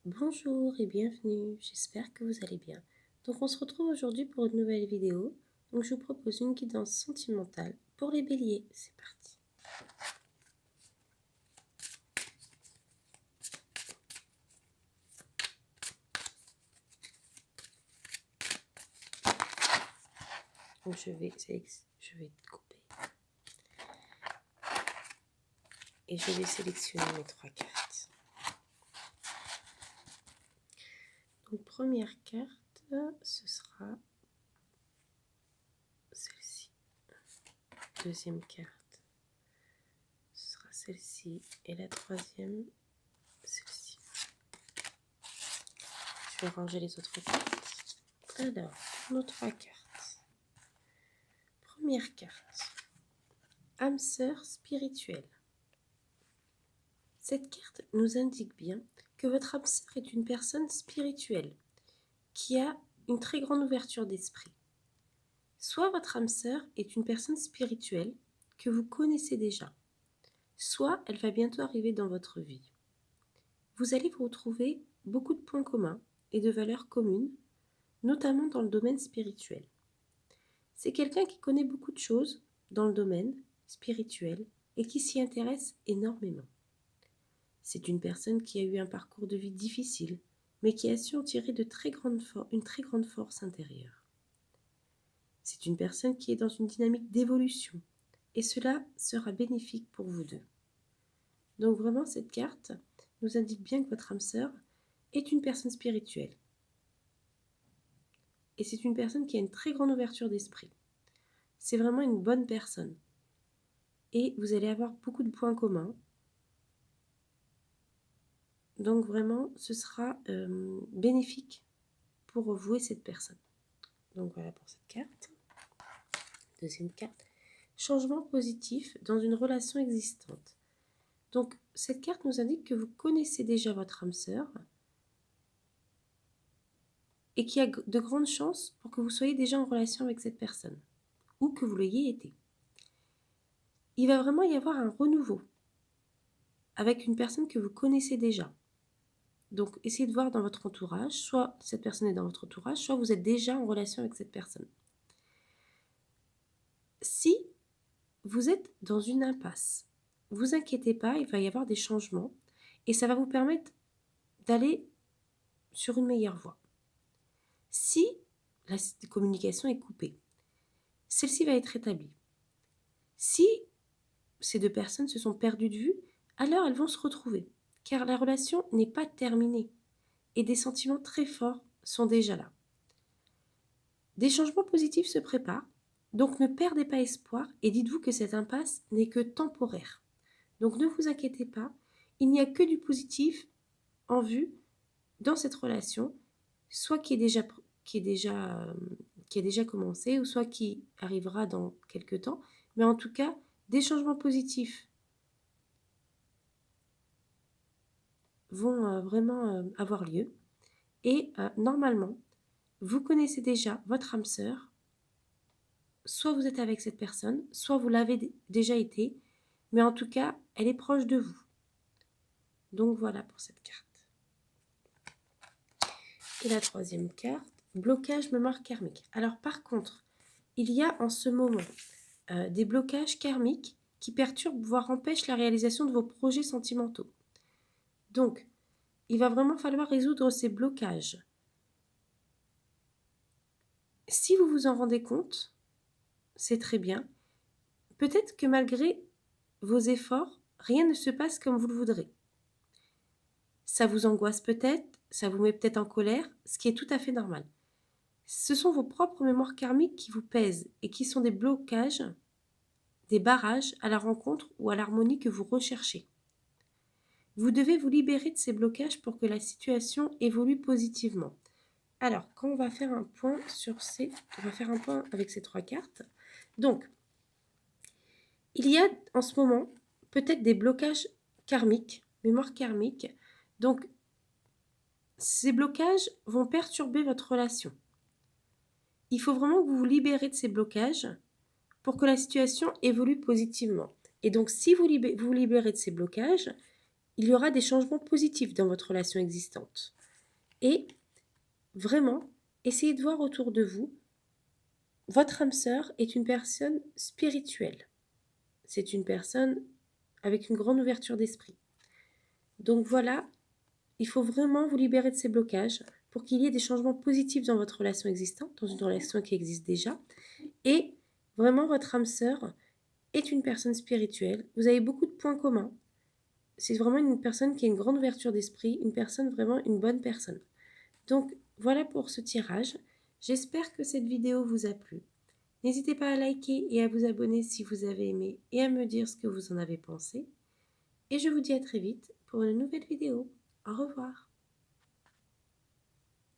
Bonjour et bienvenue, j'espère que vous allez bien. Donc on se retrouve aujourd'hui pour une nouvelle vidéo. Donc je vous propose une guidance sentimentale pour les béliers. C'est parti. Donc je vais couper et je vais sélectionner mes trois cartes. Donc première carte, ce sera celle-ci. Deuxième carte, ce sera celle-ci. Et la troisième, celle-ci. Je vais ranger les autres cartes. Alors, nos trois cartes. Première carte, âme sœur spirituelle. Cette carte nous indique bien que votre âme sœur est une personne spirituelle qui a une très grande ouverture d'esprit. Soit votre âme sœur est une personne spirituelle que vous connaissez déjà, soit elle va bientôt arriver dans votre vie. Vous allez vous retrouver beaucoup de points communs et de valeurs communes, notamment dans le domaine spirituel. C'est quelqu'un qui connaît beaucoup de choses dans le domaine spirituel et qui s'y intéresse énormément. C'est une personne qui a eu un parcours de vie difficile, mais qui a su en tirer une très grande force intérieure. C'est une personne qui est dans une dynamique d'évolution, et cela sera bénéfique pour vous deux. Donc vraiment, cette carte nous indique bien que votre âme sœur est une personne spirituelle. Et c'est une personne qui a une très grande ouverture d'esprit. C'est vraiment une bonne personne. Et vous allez avoir beaucoup de points communs. Donc vraiment, ce sera bénéfique pour vous et cette personne. Donc voilà pour cette carte. Deuxième carte, changement positif dans une relation existante. Donc cette carte nous indique que vous connaissez déjà votre âme sœur et qu'il y a de grandes chances pour que vous soyez déjà en relation avec cette personne ou que vous l'ayez été. Il va vraiment y avoir un renouveau avec une personne que vous connaissez déjà. Donc essayez de voir dans votre entourage, soit cette personne est dans votre entourage, soit vous êtes déjà en relation avec cette personne. Si vous êtes dans une impasse, vous inquiétez pas, il va y avoir des changements et ça va vous permettre d'aller sur une meilleure voie. Si la communication est coupée, celle-ci va être établie. Si ces deux personnes se sont perdues de vue, alors elles vont se retrouver, car la relation n'est pas terminée et des sentiments très forts sont déjà là. Des changements positifs se préparent, donc ne perdez pas espoir et dites-vous que cette impasse n'est que temporaire. Donc ne vous inquiétez pas, il n'y a que du positif en vue dans cette relation, soit qui est déjà commencé, ou soit qui arrivera dans quelques temps, mais en tout cas, des changements positifs vont vraiment avoir lieu. Et normalement, vous connaissez déjà votre âme sœur, soit vous êtes avec cette personne, soit vous l'avez déjà été, mais en tout cas, elle est proche de vous. Donc voilà pour cette carte. Et la troisième carte, blocage mémoire karmique. Alors par contre, il y a en ce moment des blocages karmiques qui perturbent, voire empêchent la réalisation de vos projets sentimentaux. Donc, il va vraiment falloir résoudre ces blocages. Si vous vous en rendez compte, c'est très bien. Peut-être que malgré vos efforts, rien ne se passe comme vous le voudrez. Ça vous angoisse peut-être, ça vous met peut-être en colère, ce qui est tout à fait normal. Ce sont vos propres mémoires karmiques qui vous pèsent et qui sont des blocages, des barrages à la rencontre ou à l'harmonie que vous recherchez. Vous devez vous libérer de ces blocages pour que la situation évolue positivement. Alors, quand on va faire un point avec ces trois cartes. Donc, il y a en ce moment peut-être des blocages karmiques, mémoire karmique. Donc, ces blocages vont perturber votre relation. Il faut vraiment que vous vous libérez de ces blocages pour que la situation évolue positivement. Et donc, si vous vous libérez de ces blocages, il y aura des changements positifs dans votre relation existante. Et vraiment, essayez de voir autour de vous. Votre âme sœur est une personne spirituelle. C'est une personne avec une grande ouverture d'esprit. Donc voilà, il faut vraiment vous libérer de ces blocages pour qu'il y ait des changements positifs dans votre relation existante, dans une relation qui existe déjà. Et vraiment, votre âme sœur est une personne spirituelle. Vous avez beaucoup de points communs. C'est vraiment une personne qui a une grande ouverture d'esprit, une personne vraiment une bonne personne. Donc voilà pour ce tirage. J'espère que cette vidéo vous a plu. N'hésitez pas à liker et à vous abonner si vous avez aimé et à me dire ce que vous en avez pensé. Et je vous dis à très vite pour une nouvelle vidéo. Au revoir.